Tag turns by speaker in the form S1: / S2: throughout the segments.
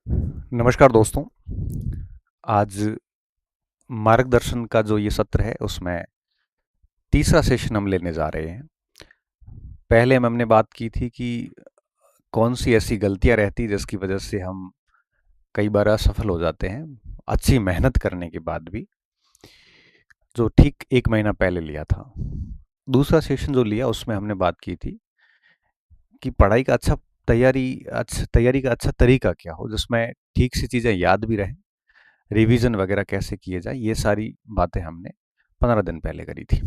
S1: नमस्कार दोस्तों। आज मार्गदर्शन का जो ये सत्र है उसमें तीसरा सेशन हम लेने जा रहे हैं। पहले में हमने बात की थी कि कौन सी ऐसी गलतियां रहती जिसकी वजह से हम कई बार असफल हो जाते हैं अच्छी मेहनत करने के बाद भी, जो ठीक 1 महीना पहले लिया था। दूसरा सेशन जो लिया उसमें हमने बात की थी कि पढ़ाई का तैयारी का अच्छा तरीका क्या हो जिसमें ठीक से चीज़ें याद भी रहें, रिवीजन वगैरह कैसे किए जाए, ये सारी बातें हमने 15 दिन पहले करी थी।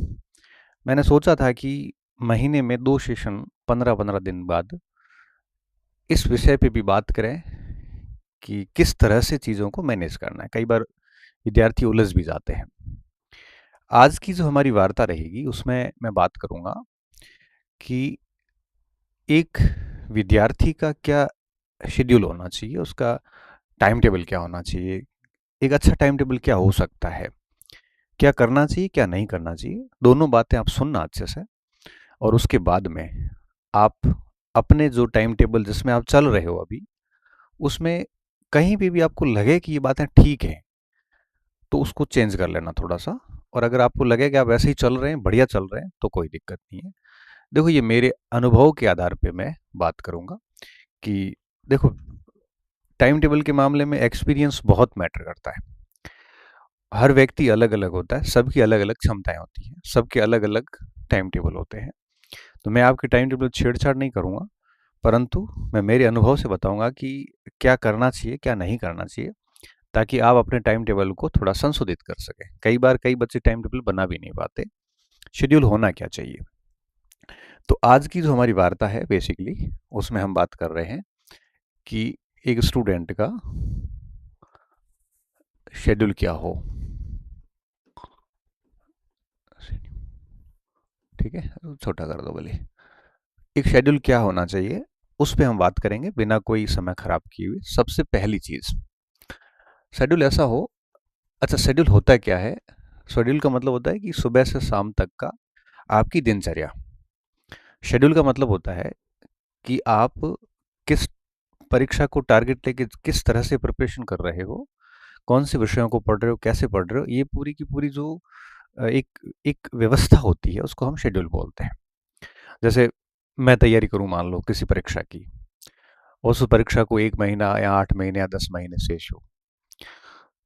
S1: मैंने सोचा था कि महीने में 2 सेशन 15-15 दिन बाद इस विषय पे भी बात करें कि किस तरह से चीज़ों को मैनेज करना है। कई बार विद्यार्थी उलझ भी जाते हैं। आज की जो हमारी वार्ता रहेगी उसमें मैं बात करूंगा कि एक विद्यार्थी का क्या शेड्यूल होना चाहिए, उसका टाइम टेबल क्या होना चाहिए, एक अच्छा टाइम टेबल क्या हो सकता है, क्या करना चाहिए क्या नहीं करना चाहिए, दोनों बातें आप सुनना अच्छे से। और उसके बाद में आप अपने जो टाइम टेबल जिसमें आप चल रहे हो अभी, उसमें कहीं पे भी आपको लगे कि ये बातें ठीक हैं, तो उसको चेंज कर लेना थोड़ा सा। और अगर आपको लगे कि आप ऐसे ही चल रहे हैं, बढ़िया चल रहे हैं, तो कोई दिक्कत नहीं है। देखो, ये मेरे अनुभव के आधार पे मैं बात करूंगा कि देखो, टाइम टेबल के मामले में एक्सपीरियंस बहुत मैटर करता है। हर व्यक्ति अलग अलग होता है, सबकी अलग अलग क्षमताएं होती हैं, सबके अलग अलग टाइम टेबल होते हैं। तो मैं आपके टाइम टेबल छेड़छाड़ नहीं करूंगा, परंतु मैं मेरे अनुभव से बताऊंगा कि क्या करना चाहिए क्या नहीं करना चाहिए, ताकि आप अपने टाइम टेबल को थोड़ा संशोधित कर सकें। कई बार कई बच्चे टाइम टेबल बना भी नहीं पाते। शेड्यूल होना क्या चाहिए। तो आज की जो हमारी वार्ता है बेसिकली, उसमें हम बात कर रहे हैं कि एक स्टूडेंट का शेड्यूल क्या हो। ठीक है, छोटा कर दो भले। एक शेड्यूल क्या होना चाहिए, उस पर हम बात करेंगे बिना कोई समय खराब किए हुए। सबसे पहली चीज, शेड्यूल ऐसा हो। अच्छा, शेड्यूल होता है क्या है? शेड्यूल का मतलब होता है कि सुबह से शाम तक का आपकी दिनचर्या। शेड्यूल का मतलब होता है कि आप किस परीक्षा को टारगेट लेके किस तरह से प्रिपरेशन कर रहे हो, कौन से विषयों को पढ़ रहे हो, कैसे पढ़ रहे हो, ये पूरी की पूरी जो एक एक व्यवस्था होती है उसको हम शेड्यूल बोलते हैं। जैसे मैं तैयारी करूं मान लो किसी परीक्षा की, और उस परीक्षा को 1 महीना या 8 महीने या 10 महीने शेष हो,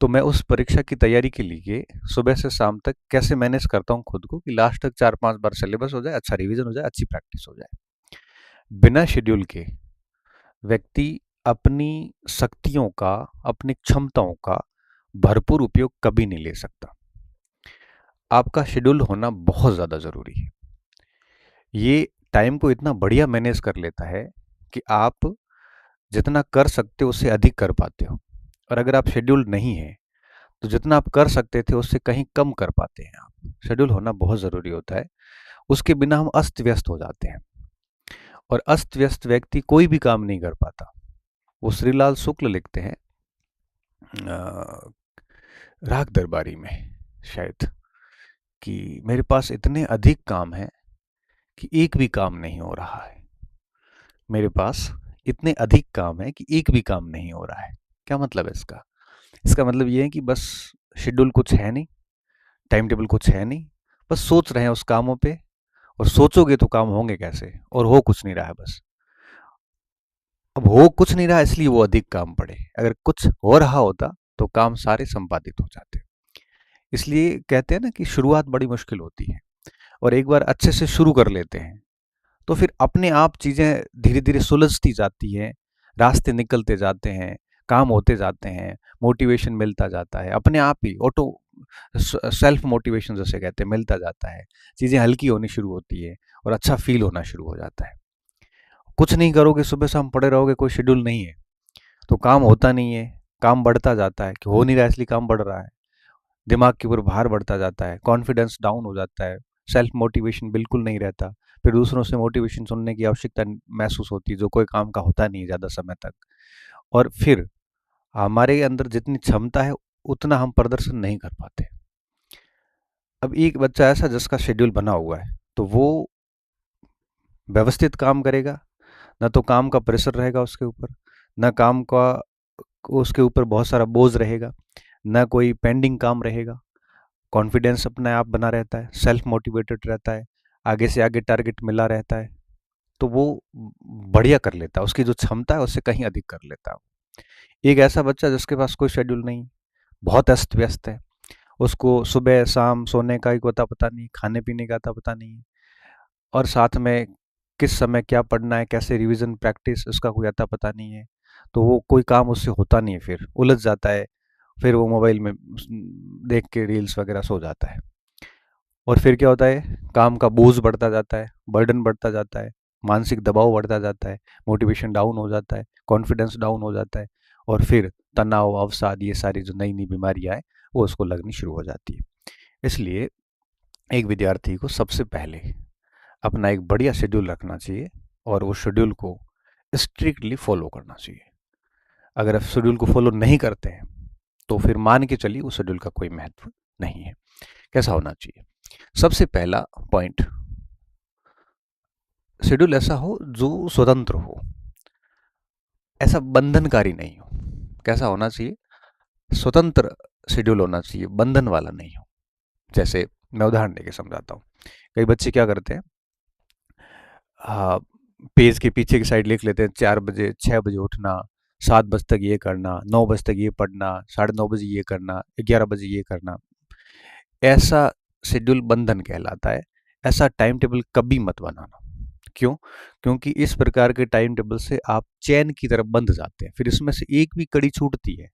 S1: तो मैं उस परीक्षा की तैयारी के लिए सुबह से शाम तक कैसे मैनेज करता हूँ खुद को कि लास्ट तक 4-5 बार सिलेबस हो जाए, अच्छा रिवीजन हो जाए, अच्छी प्रैक्टिस हो जाए। बिना शेड्यूल के व्यक्ति अपनी शक्तियों का, अपनी क्षमताओं का भरपूर उपयोग कभी नहीं ले सकता। आपका शेड्यूल होना बहुत ज़्यादा ज़रूरी है। ये टाइम को इतना बढ़िया मैनेज कर लेता है कि आप जितना कर सकते हो उससे अधिक कर पाते हो। और अगर आप शेड्यूल नहीं है, तो जितना आप कर सकते थे उससे कहीं कम कर पाते हैं आप। शेड्यूल होना बहुत ज़रूरी होता है। उसके बिना हम अस्त व्यस्त हो जाते हैं, और अस्त व्यस्त व्यक्ति कोई भी काम नहीं कर पाता। वो श्रीलाल शुक्ल लिखते हैं राग दरबारी में शायद, कि मेरे पास इतने अधिक काम हैं कि एक भी काम नहीं हो रहा है। मेरे पास इतने अधिक काम है कि एक भी काम नहीं हो रहा है। क्या मतलब है इसका? इसका मतलब ये है कि बस शेड्यूल कुछ है नहीं, टाइम टेबल कुछ है नहीं, बस सोच रहे हैं उस कामों पे। और सोचोगे तो काम होंगे कैसे, और हो कुछ नहीं रहा है बस। अब हो कुछ नहीं रहा इसलिए वो अधिक काम पड़े। अगर कुछ हो रहा होता तो काम सारे संपादित हो जाते। इसलिए कहते हैं ना कि शुरुआत बड़ी मुश्किल होती है, और एक बार अच्छे से शुरू कर लेते हैं तो फिर अपने आप चीज़ें धीरे धीरे सुलझती जाती हैं, रास्ते निकलते जाते हैं, काम होते जाते हैं, मोटिवेशन मिलता जाता है अपने आप ही, ऑटो सेल्फ मोटिवेशन जैसे कहते हैं, मिलता जाता है। चीज़ें हल्की होनी शुरू होती है और अच्छा फील होना शुरू हो जाता है। कुछ नहीं करोगे, सुबह शाम पड़े रहोगे, कोई शेड्यूल नहीं है, तो काम होता नहीं है। काम बढ़ता जाता है कि हो नहीं रहा है इसलिए काम बढ़ रहा है। दिमाग के ऊपर भार बढ़ता जाता है, कॉन्फिडेंस डाउन हो जाता है, सेल्फ मोटिवेशन बिल्कुल नहीं रहता। फिर दूसरों से मोटिवेशन सुनने की आवश्यकता महसूस होती है, जो कोई काम का होता नहीं है ज़्यादा समय तक। और फिर हमारे अंदर जितनी क्षमता है उतना हम प्रदर्शन नहीं कर पाते। अब एक बच्चा ऐसा जिसका शेड्यूल बना हुआ है, तो वो व्यवस्थित काम करेगा, ना तो काम का प्रेशर रहेगा उसके ऊपर, ना काम का उसके ऊपर बहुत सारा बोझ रहेगा, ना कोई पेंडिंग काम रहेगा, कॉन्फिडेंस अपने आप बना रहता है, सेल्फ मोटिवेटेड रहता है, आगे से आगे टारगेट मिला रहता है, तो वो बढ़िया कर लेता है, उसकी जो क्षमता है उससे कहीं अधिक कर लेता है। एक ऐसा बच्चा जिसके पास कोई शेड्यूल नहीं, बहुत अस्त व्यस्त है, उसको सुबह शाम सोने का ही अता पता नहीं, खाने पीने का अता पता नहीं है, और साथ में किस समय क्या पढ़ना है, कैसे रिवीजन प्रैक्टिस, उसका कोई अता पता नहीं है, तो वो कोई काम उससे होता नहीं है, फिर उलझ जाता है, फिर वो मोबाइल में देख के रील्स वगैरह सो जाता है। और फिर क्या होता है, काम का बोझ बढ़ता जाता है, बर्डन बढ़ता जाता है, मानसिक दबाव बढ़ता जाता है, मोटिवेशन डाउन हो जाता है, कॉन्फिडेंस डाउन हो जाता है, और फिर तनाव, अवसाद, ये सारी जो नई नई बीमारियां हैं वो उसको लगनी शुरू हो जाती है। इसलिए एक विद्यार्थी को सबसे पहले अपना एक बढ़िया शेड्यूल रखना चाहिए, और वो शेड्यूल को स्ट्रिक्टली फॉलो करना चाहिए। अगर आप शेड्यूल को फॉलो नहीं करते हैं तो फिर मान के चलिए उस शेड्यूल का कोई महत्व नहीं है। कैसा होना चाहिए? सबसे पहला पॉइंट, शेड्यूल ऐसा हो जो स्वतंत्र हो, ऐसा बंधनकारी नहीं हो। कैसा होना चाहिए? स्वतंत्र शेड्यूल होना चाहिए, बंधन वाला नहीं हो। जैसे मैं उदाहरण देके समझाता हूँ। कई बच्चे क्या करते हैं, हाँ, पेज के पीछे की साइड लिख लेते हैं 4 बजे 6 बजे उठना, 7 बजे तक ये करना, 9 बजे तक ये पढ़ना, 9:30 बजे ये करना, 11 बजे ये करना। ऐसा शेड्यूल बंधन कहलाता है। ऐसा टाइम टेबल कभी मत बनाना। क्यों? क्योंकि इस प्रकार के टाइम टेबल से आप चैन की तरफ बंध जाते हैं, फिर इसमें से एक भी कड़ी छूटती है।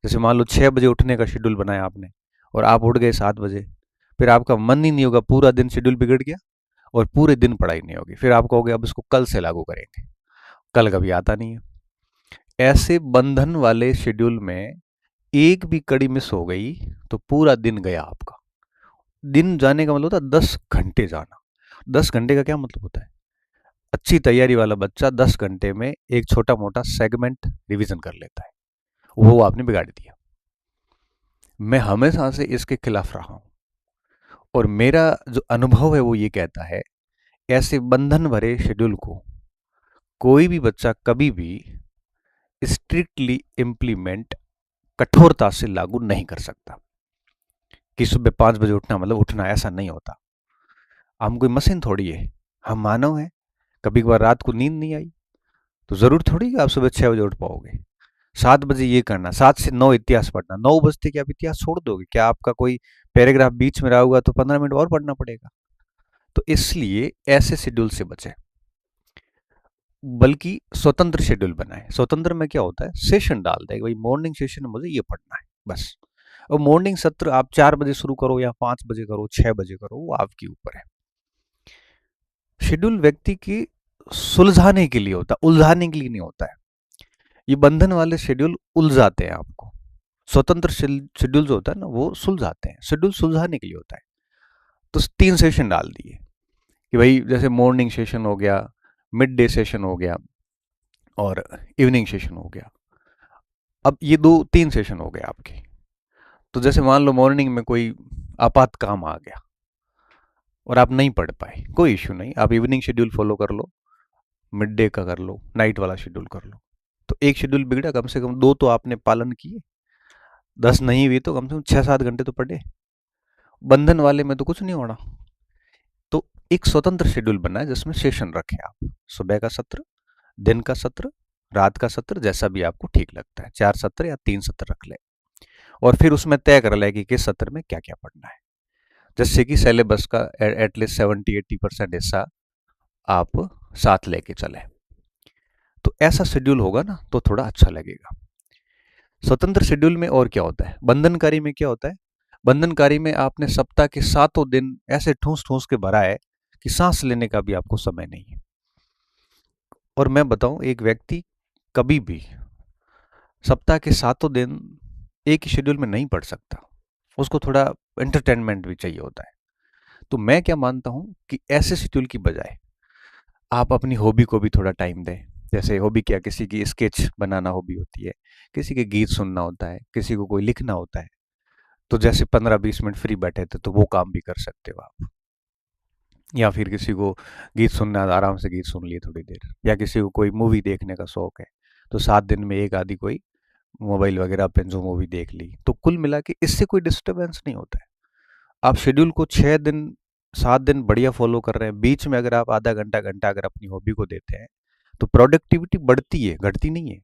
S1: जैसे मान लो 6 बजे उठने का शेड्यूल बनाया आपने, और आप उठ गए 7 बजे, फिर आपका मन ही नहीं होगा, पूरा दिन शेड्यूल बिगड़ गया, और पूरे दिन पढ़ाई नहीं होगी। फिर आप कहोगे अब इसको कल से लागू करेंगे, कल कभी आता नहीं है। ऐसे बंधन वाले शेड्यूल में एक भी कड़ी मिस हो गई तो पूरा दिन गया आपका। दिन जाने का मतलब होता है 10 घंटे जाना। 10 घंटे का क्या मतलब होता है? अच्छी तैयारी वाला बच्चा 10 घंटे में एक छोटा मोटा सेगमेंट रिवीजन कर लेता है, वो आपने बिगाड़ दिया। मैं हमेशा से इसके खिलाफ रहा हूं, और मेरा जो अनुभव है वो ये कहता है, ऐसे बंधन भरे शेड्यूल को कोई भी बच्चा कभी भी स्ट्रिक्टली इम्प्लीमेंट, कठोरता से लागू नहीं कर सकता। कि सुबह 5 बजे उठना मतलब उठना, ऐसा नहीं होता। हम कोई मशीन थोड़ी है, हम मानव हैं। कभी कभार रात को नींद नहीं आई तो जरूर थोड़ी कि आप सुबह 6 बजे उठ पाओगे। 7 बजे ये करना, 7 से 9 इतिहास पढ़ना, 9 बजते कि आप इतिहास छोड़ दोगे क्या? आपका कोई पैराग्राफ बीच में रहा होगा तो 15 मिनट और पढ़ना पड़ेगा। तो इसलिए ऐसे शेड्यूल से बचे, बल्कि स्वतंत्र शेड्यूल बनाए। स्वतंत्र में क्या होता है, सेशन डाल दे, भाई मॉर्निंग सेशन में मुझे ये पढ़ना है बस। और मॉर्निंग सत्र आप 4 बजे शुरू करो या 5 बजे करो, 6 बजे करो, वो आपके ऊपर है। शेड्यूल व्यक्ति की सुलझाने के लिए होता है, उलझाने के लिए नहीं होता है। ये बंधन वाले शेड्यूल उलझाते हैं आपको। स्वतंत्र शेड्यूल जो होता है ना, वो सुलझाते हैं। शेड्यूल सुलझाने के लिए होता है। तो 3 सेशन डाल दिए कि भाई जैसे मॉर्निंग सेशन हो गया, मिड डे सेशन हो गया, और इवनिंग सेशन हो गया। अब ये 3 सेशन हो गए आपके। तो जैसे मान लो मॉर्निंग में कोई आपात काम आ गया और आप नहीं पढ़ पाए, कोई इश्यू नहीं, आप इवनिंग शेड्यूल फॉलो कर लो, मिड डे का कर लो, नाइट वाला शेड्यूल कर लो। तो एक शेड्यूल बिगड़ा, कम से कम 2 तो आपने पालन किए। 10 नहीं हुई तो कम से कम 6-7 घंटे तो पढ़े। बंधन वाले में तो कुछ नहीं होना। तो एक स्वतंत्र शेड्यूल बनाए जिसमें सेशन रखें आप, सुबह का सत्र, दिन का सत्र, रात का सत्र, जैसा भी आपको ठीक लगता है, 4 सत्र या 3 सत्र रख ले, और फिर उसमें तय कर ले कि किस सत्र में क्या क्या पढ़ना है। जिससे कि सिलेबस का एटलीस्ट 70-80% हिस्सा आप साथ लेके चले। तो ऐसा शेड्यूल होगा ना तो थोड़ा अच्छा लगेगा। स्वतंत्र शेड्यूल में और क्या होता है, बंधनकारी में क्या होता है, बंधनकारी में आपने सप्ताह के 7 दिन ऐसे ठूस ठूस के भरा है कि सांस लेने का भी आपको समय नहीं है। और मैं बताऊं, एक व्यक्ति कभी भी सप्ताह के 7 दिन एक ही शेड्यूल में नहीं पढ़ सकता। उसको थोड़ा एंटरटेनमेंट भी चाहिए होता है। तो मैं क्या मानता हूं कि ऐसे शेड्यूल की बजाय आप अपनी हॉबी को भी थोड़ा टाइम दें। जैसे हॉबी क्या, किसी की स्केच बनाना हॉबी होती है, किसी के गीत सुनना होता है, किसी को कोई लिखना होता है। तो जैसे 15-20 मिनट फ्री बैठे थे तो वो काम भी कर सकते हो आप। या फिर किसी को गीत सुनना, आराम से गीत सुन लिए थोड़ी देर, या किसी को कोई मूवी देखने का शौक है तो 7 दिन में एक आधी कोई मोबाइल वगैरह पे जो मूवी देख ली, तो कुल मिला के इससे कोई डिस्टरबेंस नहीं होता है। आप शेड्यूल को 6 दिन 7 दिन बढ़िया फॉलो कर रहे हैं, बीच में अगर आप आधा घंटा घंटा अगर अपनी हॉबी को देते हैं तो प्रोडक्टिविटी बढ़ती है, घटती नहीं है।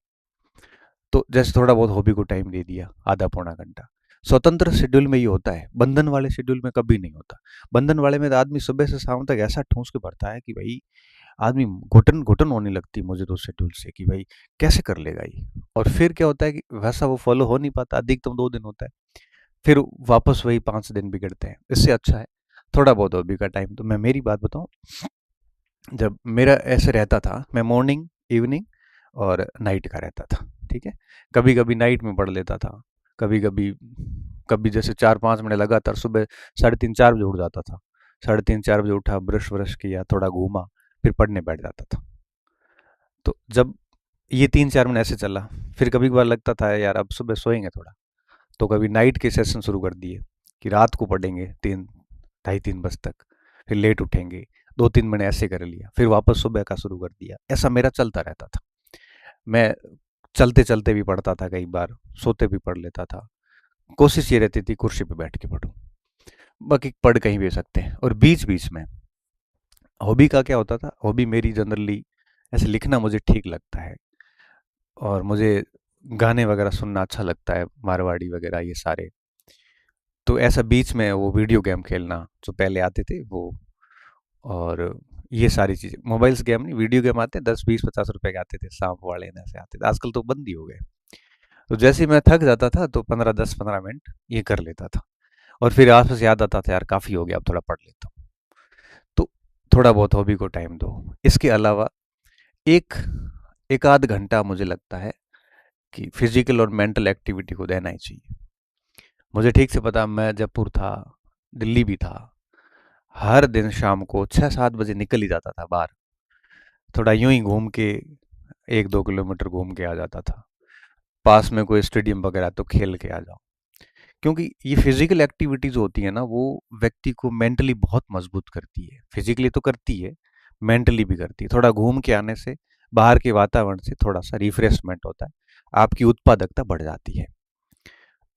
S1: तो जैसे थोड़ा बहुत हॉबी को टाइम दे दिया, आधा पौना घंटा। स्वतंत्र शेड्यूल में ये होता है, बंधन वाले शेड्यूल में कभी नहीं होता। बंधन वाले में तो आदमी सुबह से शाम तक ऐसा ठूस के भरता है कि भाई आदमी घुटन घुटन होने लगती है मुझे तो शेड्यूल से, कि भाई कैसे कर लेगा ये। और फिर क्या होता है कि वैसा वो फॉलो हो नहीं पाता, अधिकतम 2 दिन होता है, फिर वापस वही 5 दिन बिगड़ते हैं। इससे अच्छा है थोड़ा बहुत हॉबी का टाइम। तो मैं मेरी बात बताऊं, जब मेरा ऐसे रहता था, मैं मॉर्निंग, इवनिंग और नाइट का रहता था, ठीक है। कभी कभी नाइट में पढ़ लेता था, कभी कभी कभी जैसे 4-5 मिनट लगातार सुबह 3:30-4 बजे उठ जाता था। 3:30-4 बजे उठा, ब्रश व्रश किया, थोड़ा घूमा, फिर पढ़ने बैठ जाता था। तो जब ये 3-4 महीने ऐसे चला, फिर कभी कभार लगता था यार अब सुबह सोएंगे थोड़ा, तो कभी नाइट के सेशन शुरू कर दिए कि रात को पढ़ेंगे 3, 2:30-3 बजे तक, फिर लेट उठेंगे। 2-3 महीने ऐसे कर लिया, फिर वापस सुबह का शुरू कर दिया। ऐसा मेरा चलता रहता था। मैं चलते चलते भी पढ़ता था, कई बार सोते भी पढ़ लेता था। कोशिश ये रहती थी कुर्सी पे बैठ के पढूं, बाकी पढ़ कहीं भी सकते हैं। और बीच बीच में हॉबी का क्या होता था, हॉबी मेरी जनरली ऐसे लिखना मुझे ठीक लगता है, और मुझे गाने वगैरह सुनना अच्छा लगता है, मारवाड़ी वगैरह ये सारे। तो ऐसा बीच में वो वीडियो गेम खेलना जो पहले आते थे वो, और ये सारी चीज़ें, मोबाइल्स गेम नहीं, वीडियो गेम आते हैं, 10-20-50 रुपए के आते थे, सांप वाले ना से आते थे, आजकल तो बंद ही हो गए। तो जैसे ही मैं थक जाता था तो 10-15 मिनट ये कर लेता था, और फिर आसपास याद आता था यार काफ़ी हो गया, अब थोड़ा पढ़ लेता हूँ। तो थोड़ा बहुत हॉबी को टाइम दो। इसके अलावा एक एक आध घंटा मुझे लगता है कि फिजिकल और मेंटल एक्टिविटी को देना ही चाहिए। मुझे ठीक से पता, मैं जयपुर था, दिल्ली भी था, हर दिन शाम को 6-7 बजे निकल ही जाता था बाहर, थोड़ा यूं ही घूम के 1-2 किलोमीटर घूम के आ जाता था। पास में कोई स्टेडियम वगैरह तो खेल के आ जाओ। क्योंकि ये फिजिकल एक्टिविटीज होती है ना, वो व्यक्ति को मेंटली बहुत मजबूत करती है। फिजिकली तो करती है, मेंटली भी करती है। थोड़ा घूम के आने से, बाहर के वातावरण से थोड़ा सा रिफ्रेशमेंट होता है, आपकी उत्पादकता बढ़ जाती है।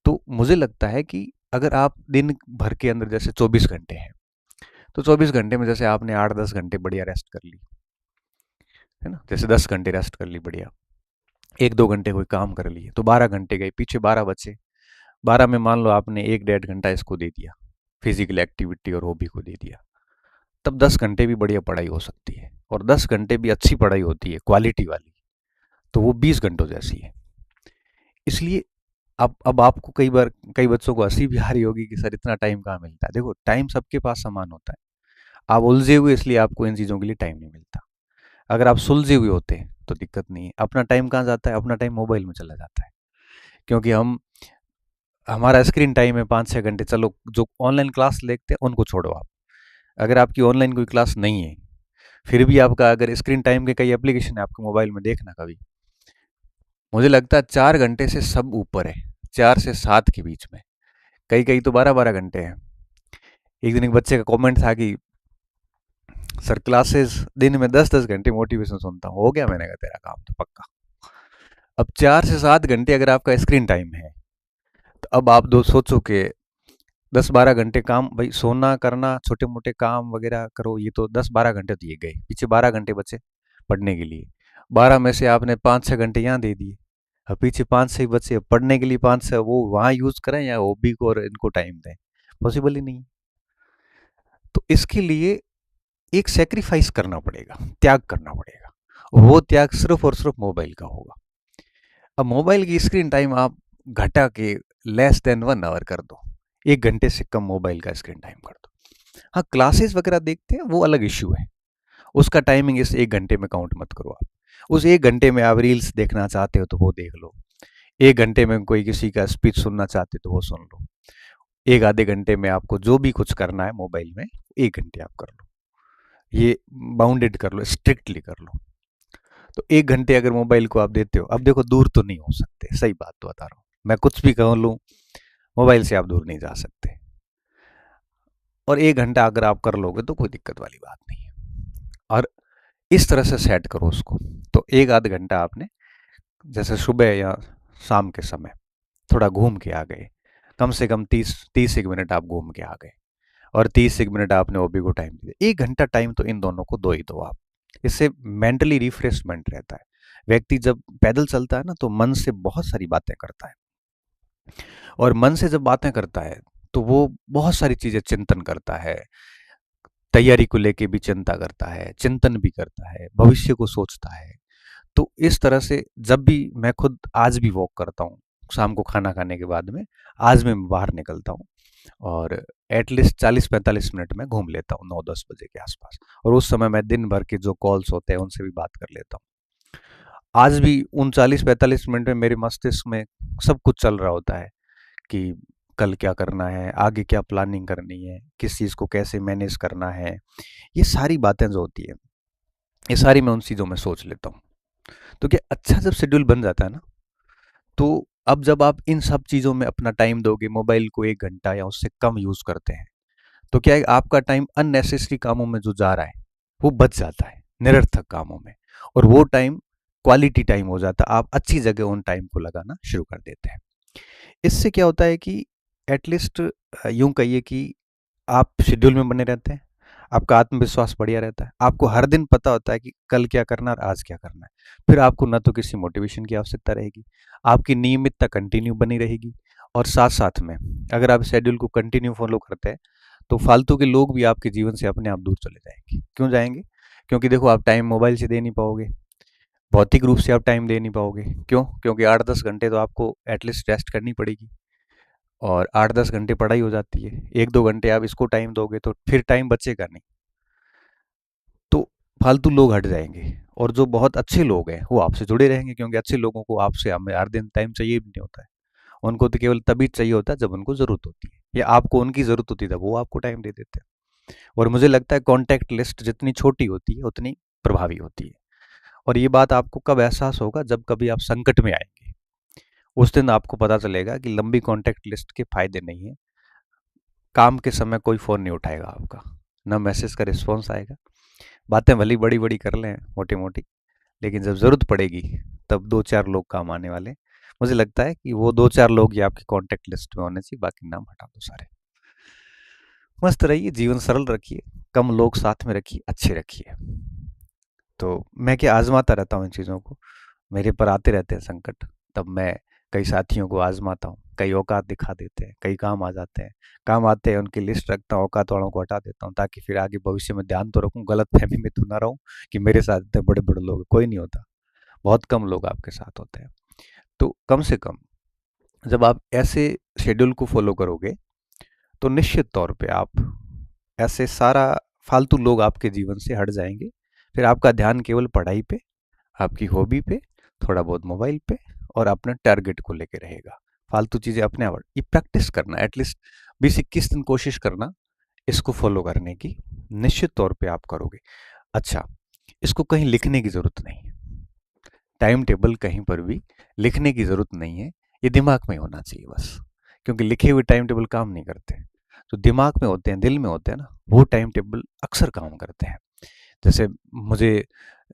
S1: तो मुझे लगता है कि अगर आप दिन भर के अंदर जैसे 24 घंटे हैं, तो 24 घंटे में जैसे आपने 8-10 घंटे बढ़िया रेस्ट कर ली, है ना, जैसे 10 घंटे रेस्ट कर ली बढ़िया, 1-2 घंटे कोई काम कर लिए, तो 12 घंटे गए, पीछे 12 बचे। 12 में मान लो आपने 1-1.5 घंटा इसको दे दिया, फिजिकल एक्टिविटी और हॉबी को दे दिया, तब 10 घंटे भी बढ़िया पढ़ाई हो सकती है। और 10 घंटे भी अच्छी पढ़ाई होती है, क्वालिटी वाली, तो वो 20 घंटों जैसी है। इसलिए अब आपको कई बच्चों को हंसी भी आ रही होगी कि सर इतना टाइम कहाँ मिलता है। देखो, टाइम सबके पास समान होता है, आप उलझे हुए इसलिए आपको इन चीज़ों के लिए टाइम नहीं मिलता। अगर आप सुलझे हुए होते तो दिक्कत नहीं है। अपना टाइम कहाँ जाता है, अपना टाइम मोबाइल में चला जाता है। क्योंकि हमारा स्क्रीन टाइम है 5-6 घंटे। चलो, जो ऑनलाइन क्लास लेते हैं उनको छोड़ो आप, अगर आपकी ऑनलाइन कोई क्लास नहीं है, फिर भी आपका अगर स्क्रीन टाइम के कई एप्लीकेशन है आपके मोबाइल में, देखना कभी, मुझे लगता है 4 घंटे से सब ऊपर है, 4 से 7 के बीच में, कई कई तो 12-12 घंटे हैं। एक दिन एक बच्चे का कमेंट था कि सर क्लासेस दिन में 10-10 घंटे मोटिवेशन सुनता हूँ। हो गया, मैंने कहा तेरा काम तो पक्का। अब 4 से 7 घंटे अगर आपका स्क्रीन टाइम है, तो अब आप दो सोचो कि 10-12 घंटे काम, भाई सोना करना, छोटे मोटे काम वगैरह करो, ये तो 10-12 घंटे तो ये गए, पीछे 12 घंटे बचे पढ़ने के लिए। 12 में से आपने 5-6 घंटे यहाँ दे दिए, अब पीछे 5-6 बचे पढ़ने के लिए। 5-6 वो वहाँ यूज करें या हॉबी को और इनको टाइम दें, पॉसिबल ही नहीं। तो इसके लिए एक सेक्रीफाइस करना पड़ेगा, त्याग करना पड़ेगा। वो त्याग सिर्फ और सिर्फ मोबाइल का होगा। अब मोबाइल की स्क्रीन टाइम आप घटा के लेस देन 1 आवर कर दो, 1 घंटे से कम मोबाइल का स्क्रीन टाइम कर दो। हाँ, क्लासेस वगैरह देखते हैं वो अलग इश्यू है, उसका टाइमिंग इस 1 घंटे में काउंट मत करो आप। उस 1 घंटे में आप रील्स देखना चाहते हो तो वो देख लो, 1 घंटे में कोई किसी का स्पीच सुनना चाहते हो तो वो सुन लो, एक आधे घंटे में आपको जो भी कुछ करना है मोबाइल में, 1 घंटे आप कर लो। ये बाउंडेड कर लो, स्ट्रिक्टली कर लो। तो 1 घंटे अगर मोबाइल को आप देते हो, अब देखो दूर तो नहीं हो सकते, सही बात तो बता रहा हूँ, मैं कुछ भी कह लूँ, मोबाइल से आप दूर नहीं जा सकते। और 1 घंटा अगर आप कर लोगे तो कोई दिक्कत वाली बात नहीं है। और इस तरह से सेट करो उसको। तो एक आध घंटा आपने, जैसे सुबह या शाम के समय थोड़ा घूम के आ गए, कम से कम 30 एक मिनट आप घूम के आ गए, और 30 एक मिनट आपने ओबी को टाइम दिया, 1 घंटा टाइम तो इन दोनों को दो ही दो आप। इससे मेंटली रिफ्रेशमेंट रहता है। व्यक्ति जब पैदल चलता है ना तो मन से बहुत सारी बातें करता है, और मन से जब बातें करता है तो वो बहुत सारी चीजें चिंतन करता है, तैयारी को लेके भी चिंता करता है, चिंतन भी करता है, भविष्य को सोचता है। तो इस तरह से जब भी मैं खुद आज भी वॉक करता हूँ शाम को खाना खाने के बाद में, आज मैं बाहर निकलता हूँ और एटलीस्ट 40-45 मिनट में घूम लेता हूँ 9-10 बजे के आसपास, और उस समय मैं दिन भर के जो कॉल्स होते हैं उनसे भी बात कर लेता हूँ। आज भी उन 40-45 मिनट में मेरे मस्तिष्क में सब कुछ चल रहा होता है कि कल क्या करना है, आगे क्या प्लानिंग करनी है, किस चीज़ को कैसे मैनेज करना है। ये सारी बातें जो होती है, ये सारी मैं उन चीज़ों में सोच लेता हूँ। तो क्या अच्छा जब शेड्यूल बन जाता है ना, तो अब जब आप इन सब चीज़ों में अपना टाइम दोगे, मोबाइल को 1 घंटा या उससे कम यूज़ करते हैं, तो क्या है, आपका टाइम अननेसेसरी कामों में जो जा रहा है वो बच जाता है, निरर्थक कामों में, और वो टाइम क्वालिटी टाइम हो जाता है। आप अच्छी जगह उन टाइम को लगाना शुरू कर देते हैं। इससे क्या होता है कि एटलीस्ट यूं कहिए कि आप शेड्यूल में बने रहते हैं, आपका आत्मविश्वास बढ़िया रहता है, आपको हर दिन पता होता है कि कल क्या करना है और आज क्या करना है। फिर आपको ना तो किसी मोटिवेशन की आवश्यकता रहेगी, आपकी नियमितता कंटिन्यू बनी रहेगी, और साथ साथ में अगर आप शेड्यूल को कंटिन्यू फॉलो करते हैं तो फालतू के लोग भी आपके जीवन से अपने आप दूर चले जाएंगे। क्यों जाएंगे? क्योंकि देखो, आप टाइम मोबाइल से दे नहीं पाओगे, भौतिक रूप से आप टाइम दे नहीं पाओगे। क्यों? क्योंकि 8-10 घंटे तो आपको एटलीस्ट रेस्ट करनी पड़ेगी, और 8-10 घंटे पढ़ाई हो जाती है, 1-2 घंटे आप इसको टाइम दोगे तो फिर टाइम बचेगा नहीं। तो फालतू लोग हट जाएंगे, और जो बहुत अच्छे लोग हैं वो आपसे जुड़े रहेंगे, क्योंकि अच्छे लोगों को आपसे हमें हर दिन टाइम चाहिए भी नहीं होता है। उनको तो केवल तभी चाहिए होता है जब उनको ज़रूरत होती है, या आपको उनकी ज़रूरत होती है तब वो आपको टाइम दे देते हैं। और मुझे लगता है कॉन्टैक्ट लिस्ट जितनी छोटी होती है उतनी प्रभावी होती है। और ये बात आपको कब एहसास होगा? जब कभी आप संकट में आएंगे, उस दिन आपको पता चलेगा कि लंबी कॉन्टैक्ट लिस्ट के फायदे नहीं है। काम के समय कोई फ़ोन नहीं उठाएगा आपका, ना मैसेज का रिस्पॉन्स आएगा। बातें भली बड़ी बड़ी कर लें मोटी मोटी, लेकिन जब ज़रूरत पड़ेगी तब 2-4 लोग काम आने वाले। मुझे लगता है कि वो 2-4 लोग ही आपकी कॉन्टैक्ट लिस्ट में होने चाहिए, बाकी नाम हटा दो सारे। मस्त रहिए, जीवन सरल रखिए, कम लोग साथ में रखिए, अच्छे रखिए। तो मैं क्या आजमाता रहता हूँ इन चीज़ों को, मेरे पर आते रहते हैं संकट, तब मैं कई साथियों को आजमाता हूँ, कई औकात दिखा देते हैं, कई काम आ जाते हैं, काम आते हैं उनकी लिस्ट रखता हूँ, औकात वालों को हटा देता हूँ, ताकि फिर आगे भविष्य में ध्यान तो रखूँ, गलत फहमी में तो ना रहूँ कि मेरे साथ इतने बड़े बड़े लोग, कोई नहीं होता, बहुत कम लोग आपके साथ होते हैं। तो कम से कम जब आप ऐसे शेड्यूल को फॉलो करोगे तो निश्चित तौर पे आप ऐसे सारा फालतू लोग आपके जीवन से हट जाएंगे। फिर आपका ध्यान केवल पढ़ाई पे, आपकी हॉबी पे, थोड़ा बहुत मोबाइल पे, और अपने टारगेट को लेके रहेगा। फालतू चीज़ें अपने आप, ये प्रैक्टिस करना, एटलीस्ट 20-21 दिन कोशिश करना इसको फॉलो करने की, निश्चित तौर पे आप करोगे। अच्छा, इसको कहीं लिखने की ज़रूरत नहीं है, टाइम टेबल कहीं पर भी लिखने की ज़रूरत नहीं है, ये दिमाग में होना चाहिए बस। क्योंकि लिखे हुए टाइम टेबल काम नहीं करते, जो दिमाग में होते हैं, दिल में होते हैं ना, वो टाइम टेबल अक्सर काम करते हैं। जैसे मुझे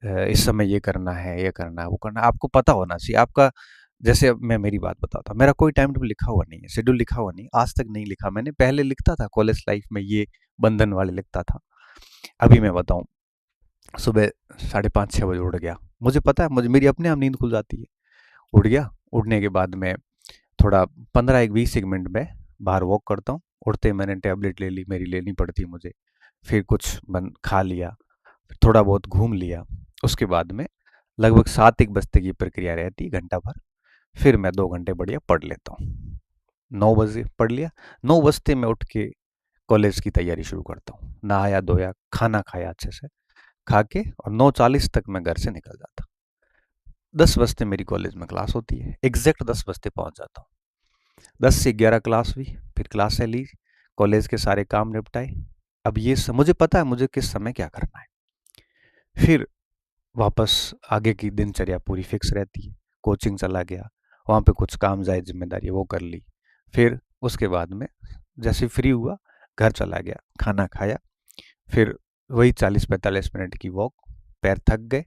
S1: इस समय ये करना है, ये करना है, वो करना है, आपको पता होना चाहिए आपका। जैसे अब मैं मेरी बात बताता हूँ, मेरा कोई टाइम टेबल लिखा हुआ नहीं है, शेड्यूल लिखा हुआ नहीं, आज तक नहीं लिखा मैंने। पहले लिखता था कॉलेज लाइफ में, ये बंधन वाले लिखता था। अभी मैं बताऊँ, सुबह 5:30-6 बजे उठ गया, मुझे पता है, मुझे मेरी अपने आप नींद खुल जाती है। उठ गया, उठने के बाद मैं थोड़ा 15-20 मिनट में बाहर वॉक करता हूँ। उठते ही मैंने टैबलेट ले ली, मेरी लेनी पड़ती है मुझे। फिर कुछ बन खा लिया, फिर थोड़ा बहुत घूम लिया। उसके बाद में लगभग 7-1 बजते की प्रक्रिया रहती है, घंटा भर। फिर मैं 2 घंटे बढ़िया पढ़ लेता हूँ। 9 बजे पढ़ लिया, 9 बजते मैं उठ के कॉलेज की तैयारी शुरू करता हूँ। नहाया धोया, खाना खाया अच्छे से, खा के, और 9:40 तक मैं घर से निकल जाता। 10 बजते मेरी कॉलेज में क्लास होती है, एग्जैक्ट 10 बजते पहुंच जाता हूँ। 10 से 11 क्लास हुई, फिर क्लासें ली, कॉलेज के सारे काम निपटाए। अब ये मुझे पता है मुझे किस समय क्या करना है। फिर वापस आगे की दिनचर्या पूरी फिक्स रहती है। कोचिंग चला गया, वहाँ पे कुछ काम जाए, जिम्मेदारी वो कर ली। फिर उसके बाद में जैसे फ्री हुआ, घर चला गया, खाना खाया, फिर वही 40-45 मिनट की वॉक, पैर थक गए,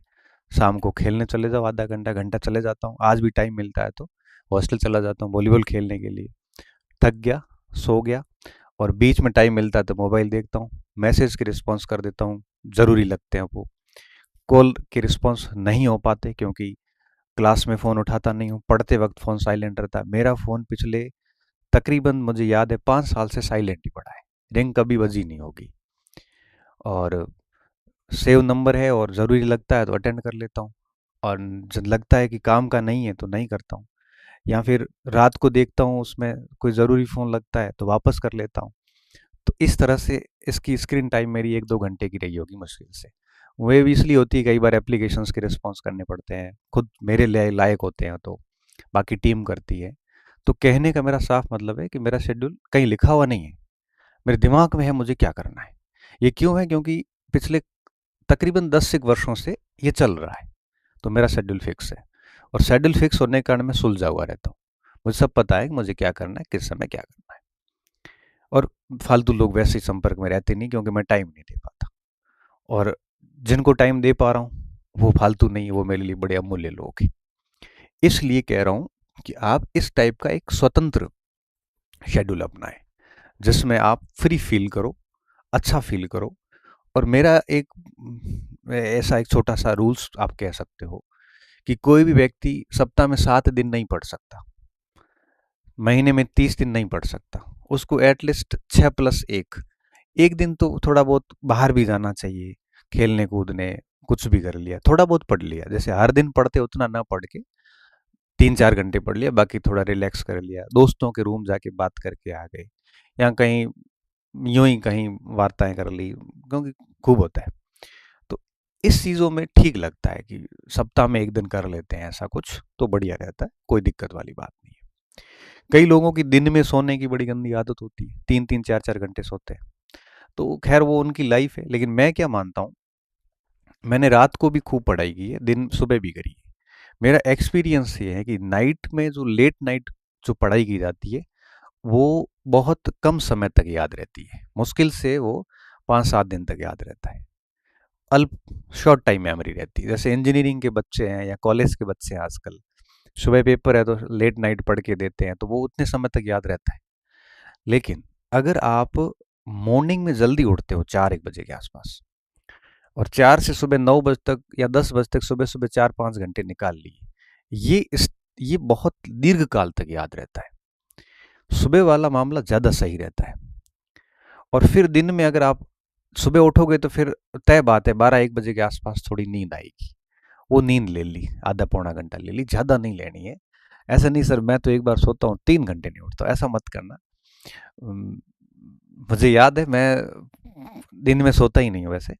S1: शाम को खेलने चले जाओ, आधा घंटा घंटा चले जाता हूँ, आज भी टाइम मिलता है तो हॉस्टल चला जाता हूँ वॉलीबॉल खेलने के लिए, थक गया, सो गया, और बीच में टाइम मिलता है तो मोबाइल देखता हूँ, मैसेज के रिस्पॉन्स कर देता हूँ, ज़रूरी लगते हैं वो, कॉल के रिस्पॉन्स नहीं हो पाते क्योंकि क्लास में फ़ोन उठाता नहीं हूँ, पढ़ते वक्त फ़ोन साइलेंट रहता है। मेरा फ़ोन पिछले तकरीबन मुझे याद है 5 साल से साइलेंट ही पड़ा है, रिंग कभी बजी नहीं होगी, और सेव नंबर है और ज़रूरी लगता है तो अटेंड कर लेता हूँ, और जब लगता है कि काम का नहीं है तो नहीं करता हूँ, या फिर रात को देखता हूँ उसमें कोई ज़रूरी फ़ोन लगता है तो वापस कर लेता हूँ। तो इस तरह से इसकी स्क्रीन टाइम मेरी 1-2 घंटे की रही होगी मुश्किल से। वो भी इसलिए होती है, कई बार एप्लीकेशंस के रिस्पॉन्स करने पड़ते हैं, खुद मेरे लिए लायक होते हैं तो बाकी टीम करती है। तो कहने का मेरा साफ मतलब है कि मेरा शेड्यूल कहीं लिखा हुआ नहीं है, मेरे दिमाग में है मुझे क्या करना है। ये क्यों है? क्योंकि पिछले तकरीबन 10 एक वर्षों से ये चल रहा है, तो मेरा शेड्यूल फिक्स है, और शेड्यूल फिक्स होने के कारण मैं सुलझा हुआ रहता हूँ। मुझे सब पता है कि मुझे क्या करना है, किस समय क्या करना है, और फालतू लोग वैसे ही संपर्क में रहते नहीं क्योंकि मैं टाइम नहीं दे पाता, और जिनको टाइम दे पा रहा हूँ वो फालतू नहीं, वो मेरे लिए बड़े अमूल्य लोग हैं। इसलिए कह रहा हूँ कि आप इस टाइप का एक स्वतंत्र शेड्यूल अपनाएं, जिसमें आप फ्री फील करो, अच्छा फील करो। और मेरा एक ऐसा एक छोटा सा रूल्स आप कह सकते हो कि कोई भी व्यक्ति सप्ताह में 7 दिन नहीं पढ़ सकता, महीने में 30 दिन नहीं पढ़ सकता, उसको एटलीस्ट 6+1 एक दिन तो थोड़ा बहुत बाहर भी जाना चाहिए, खेलने कूदने, कुछ भी कर लिया, थोड़ा बहुत पढ़ लिया, जैसे हर दिन पढ़ते उतना ना पढ़ के 3-4 घंटे पढ़ लिया, बाकी थोड़ा रिलैक्स कर लिया, दोस्तों के रूम जाके बात करके आ गए, या कहीं यूं ही कहीं वार्ताएं कर ली, क्योंकि खूब होता है। तो इस चीज़ों में ठीक लगता है कि सप्ताह में एक दिन कर लेते हैं ऐसा कुछ, तो बढ़िया रहता है, कोई दिक्कत वाली बात नहीं है। कई लोगों की दिन में सोने की बड़ी गंदी आदत होती है, 3-3 4-4 घंटे सोते हैं, तो खैर वो उनकी लाइफ है, लेकिन मैं क्या मानता हूँ, मैंने रात को भी खूब पढ़ाई की है, दिन सुबह भी करी है। मेरा एक्सपीरियंस ये है कि नाइट में जो लेट नाइट जो पढ़ाई की जाती है वो बहुत कम समय तक याद रहती है, मुश्किल से वो 5-7 दिन तक याद रहता है, अल्प शॉर्ट टाइम मेमोरी रहती है। जैसे इंजीनियरिंग के बच्चे हैं या कॉलेज के बच्चे हैं आजकल, सुबह पेपर है तो लेट नाइट पढ़ के देते हैं तो वो उतने समय तक याद रहता है। लेकिन अगर आप मॉर्निंग में जल्दी उठते हो 4-1 बजे के आसपास, और 4 से सुबह 9 बजे तक या 10 बजे तक सुबह सुबह 4-5 घंटे निकाल लिए, ये बहुत दीर्घ काल तक याद रहता है। सुबह वाला मामला ज़्यादा सही रहता है। और फिर दिन में अगर आप सुबह उठोगे तो फिर तय बात है 12-1 बजे के आसपास थोड़ी नींद आएगी, वो नींद ले ली, आधा पौना घंटा ले ली, ज़्यादा नहीं लेनी है। ऐसा नहीं सर मैं तो एक बार सोता हूँ 3 घंटे नहीं उठता, ऐसा मत करना। उम, मुझे याद है मैं दिन में सोता ही नहीं हूँ वैसे,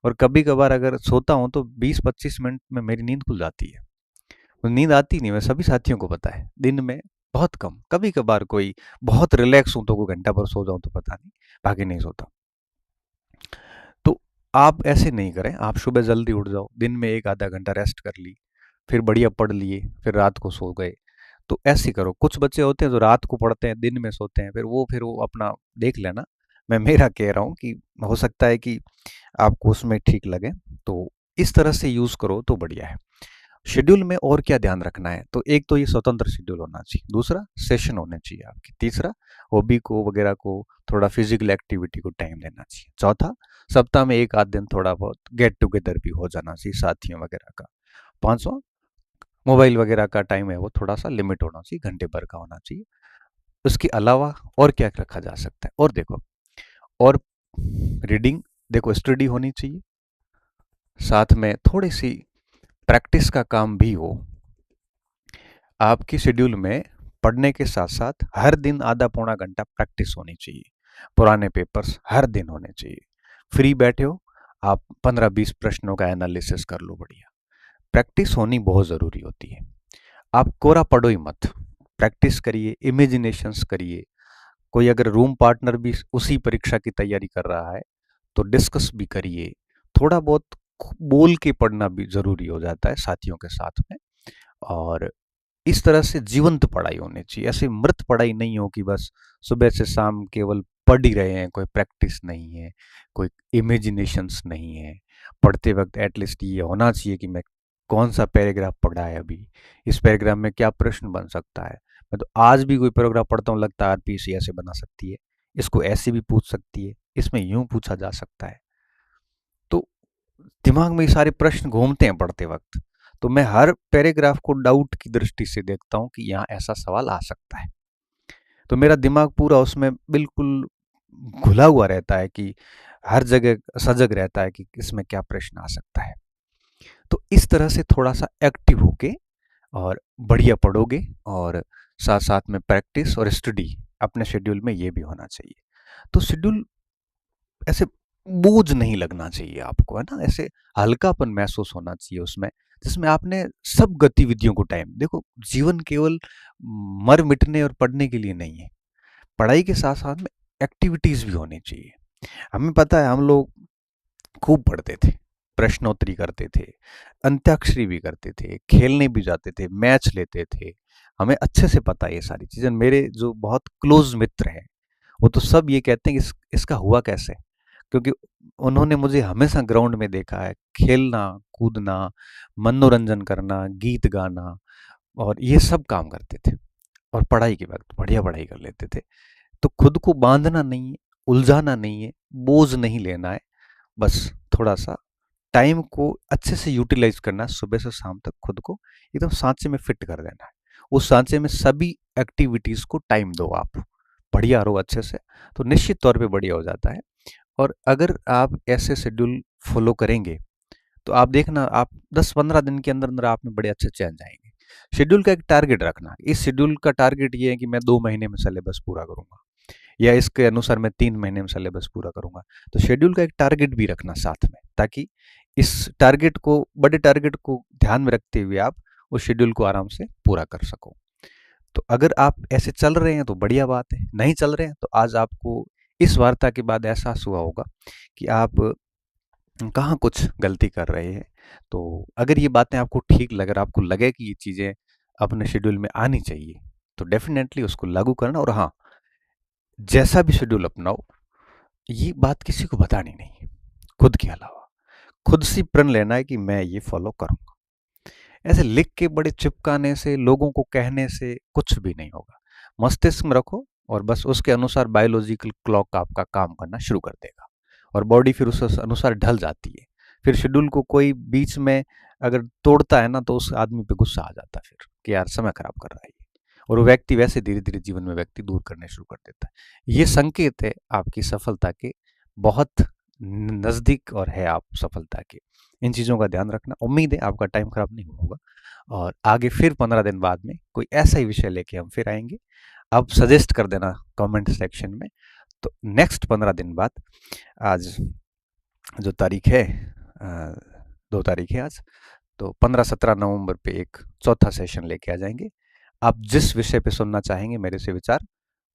S1: और कभी कभार अगर सोता हूँ तो 20-25 मिनट में मेरी नींद खुल जाती है। नींद आती नहीं, मैं सभी साथियों को पता है, दिन में बहुत कम, कभी कभार कोई बहुत रिलैक्स हूँ तो कोई घंटा भर सो जाऊँ तो पता नहीं, बाकी नहीं सोता। तो आप ऐसे नहीं करें, आप सुबह जल्दी उठ जाओ, दिन में एक आधा घंटा रेस्ट कर ली, फिर बढ़िया पढ़ लिए, फिर रात को सो गए। तो ऐसे करो। कुछ बच्चे होते हैं जो रात को पढ़ते हैं, दिन में सोते हैं, फिर वो अपना देख लेना। मैं मेरा कह रहा हूँ कि हो सकता है कि आपको उसमें ठीक लगे, तो इस तरह से यूज़ करो तो बढ़िया है। शेड्यूल में और क्या ध्यान रखना है, तो एक तो ये स्वतंत्र शेड्यूल होना चाहिए, दूसरा सेशन होने चाहिए आपकी, तीसरा हॉबी को वगैरह को थोड़ा फिजिकल एक्टिविटी को टाइम देना चाहिए, चौथा सप्ताह में एक आध दिन थोड़ा बहुत गेट टुगेदर भी हो जाना चाहिए साथियों वगैरह का, पांचवा मोबाइल वगैरह का टाइम है वो थोड़ा सा लिमिट होना चाहिए, घंटे भर का होना चाहिए। उसके अलावा और क्या रखा जा सकता है, और देखो, और रीडिंग, देखो स्टडी होनी चाहिए, साथ में थोड़ी सी प्रैक्टिस का काम भी हो आपकी शेड्यूल में। पढ़ने के साथ साथ हर दिन आधा पौना घंटा प्रैक्टिस होनी चाहिए, पुराने पेपर्स हर दिन होने चाहिए। फ्री बैठे हो, आप 15-20 प्रश्नों का एनालिसिस कर लो, बढ़िया। प्रैक्टिस होनी बहुत ज़रूरी होती है। आप कोरा पढ़ो ही मत, प्रैक्टिस करिए, इमेजिनेशंस करिए। कोई अगर रूम पार्टनर भी उसी परीक्षा की तैयारी कर रहा है तो डिस्कस भी करिए, थोड़ा बहुत बोल के पढ़ना भी ज़रूरी हो जाता है साथियों के साथ में। और इस तरह से जीवंत पढ़ाई होनी चाहिए, ऐसी मृत पढ़ाई नहीं हो कि बस सुबह से शाम केवल पढ़ ही रहे हैं, कोई प्रैक्टिस नहीं है, कोई इमेजिनेशंस नहीं है। पढ़ते वक्त एटलीस्ट ये होना चाहिए कि मैं कौन सा पैराग्राफ पढ़ा है अभी, इस पैराग्राफ में क्या प्रश्न बन सकता है। मैं तो आज भी कोई पैराग्राफ पढ़ता हूँ, लगता है आरपीएससी ऐसे बना सकती है, इसको ऐसे भी पूछ सकती है, इसमें यूं पूछा जा सकता है। तो दिमाग में ये सारे प्रश्न घूमते हैं पढ़ते वक्त। तो मैं हर पैराग्राफ को डाउट की दृष्टि से देखता हूँ कि यहाँ ऐसा सवाल आ सकता है। तो मेरा दिमाग पूरा उसमें बिल्कुल घुला हुआ रहता है कि हर जगह सजग रहता है कि इसमें क्या प्रश्न आ सकता है। तो इस तरह से थोड़ा सा एक्टिव होके और बढ़िया पढ़ोगे, और साथ साथ में प्रैक्टिस और स्टडी अपने शेड्यूल में ये भी होना चाहिए। तो शेड्यूल ऐसे बोझ नहीं लगना चाहिए आपको, है ना, ऐसे हल्कापन महसूस होना चाहिए उसमें, जिसमें आपने सब गतिविधियों को टाइम देखो। जीवन केवल मर मिटने और पढ़ने के लिए नहीं है, पढ़ाई के साथ साथ में एक्टिविटीज भी होनी चाहिए। हमें पता है, हम लोग खूब पढ़ते थे, प्रश्नोत्तरी करते थे, अंत्याक्षरी भी करते थे, खेलने भी जाते थे, मैच लेते थे। हमें अच्छे से पता है ये सारी चीजें। मेरे जो बहुत क्लोज मित्र हैं वो तो सब ये कहते हैं कि इसका हुआ कैसे, क्योंकि उन्होंने मुझे हमेशा ग्राउंड में देखा है, खेलना, कूदना, मनोरंजन करना, गीत गाना, और ये सब काम करते थे। और पढ़ाई के वक्त बढ़िया पढ़ाई कर लेते थे। तो खुद को बांधना नहीं है, उलझाना नहीं है, बोझ नहीं लेना है, बस थोड़ा सा टाइम को अच्छे से यूटिलाइज करना है। सुबह से शाम तक खुद को एकदम सांचे में फिट कर देना है। उस सांचे में सभी एक्टिविटीज को टाइम दो आप, बढ़िया रहो अच्छे से, तो निश्चित तौर पे बढ़िया हो जाता है। और अगर आप ऐसे शेड्यूल फॉलो करेंगे तो आप देखना, आप 10-15 दिन के अंदर अंदर आप में बड़े अच्छे चेंज आएंगे। शेड्यूल का एक टारगेट रखना, इस शेड्यूल का टारगेट ये है कि मैं 2 महीने में सिलेबस पूरा करूंगा, या इसके अनुसार मैं 3 महीने में सिलेबस पूरा करूंगा। तो शेड्यूल का एक टारगेट भी रखना साथ में, ताकि इस टारगेट को, बड़े टारगेट को ध्यान में रखते हुए आप उस शेड्यूल को आराम से पूरा कर सको। तो अगर आप ऐसे चल रहे हैं तो बढ़िया बात है, नहीं चल रहे हैं तो आज आपको इस वार्ता के बाद एहसास हुआ होगा कि आप कहाँ कुछ गलती कर रहे हैं। तो अगर ये बातें आपको ठीक लग, अगर आपको लगे कि ये चीज़ें अपने शेड्यूल में आनी चाहिए, तो डेफिनेटली उसको लागू करना। और हाँ, जैसा भी शेड्यूल अपनाओ, ये बात किसी को बतानी नहीं है, खुद के अलावा। खुद से प्रण लेना है कि मैं ये फॉलो करूंगा। ऐसे लिख के बड़े चिपकाने से, लोगों को कहने से कुछ भी नहीं होगा। मस्तिष्क में रखो और बस उसके अनुसार बायोलॉजिकल क्लॉक आपका काम करना शुरू कर देगा, और बॉडी फिर उस अनुसार ढल जाती है। फिर शेड्यूल को कोई बीच में अगर तोड़ता है ना, तो उस आदमी पे गुस्सा आ जाता है फिर कि यार समय खराब कर रहा है ये। और वो व्यक्ति वैसे धीरे धीरे जीवन में व्यक्ति दूर करने शुरू कर देता है। ये संकेत है आपकी सफलता के बहुत नज़दीक, और है आप सफलता के। इन चीज़ों का ध्यान रखना। उम्मीद है आपका टाइम खराब नहीं हुआ होगा, और आगे फिर 15 दिन बाद में कोई ऐसा ही विषय लेके हम फिर आएंगे। आप सजेस्ट कर देना कमेंट सेक्शन में। तो नेक्स्ट 15 दिन बाद, आज जो तारीख है, 2 तारीख है आज, तो 15-17 नवंबर पे एक चौथा सेशन लेके आ जाएंगे। आप जिस विषय पे सुनना चाहेंगे मेरे से विचार,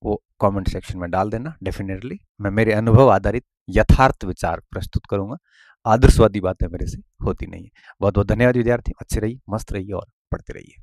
S1: वो कमेंट सेक्शन में डाल देना। डेफिनेटली मैं मेरे अनुभव आधारित यथार्थ विचार प्रस्तुत करूंगा। आदर्शवादी बातें मेरे से होती नहीं है। बहुत बहुत धन्यवाद विद्यार्थी, अच्छे रहिए, मस्त रहिए और पढ़ते रहिए।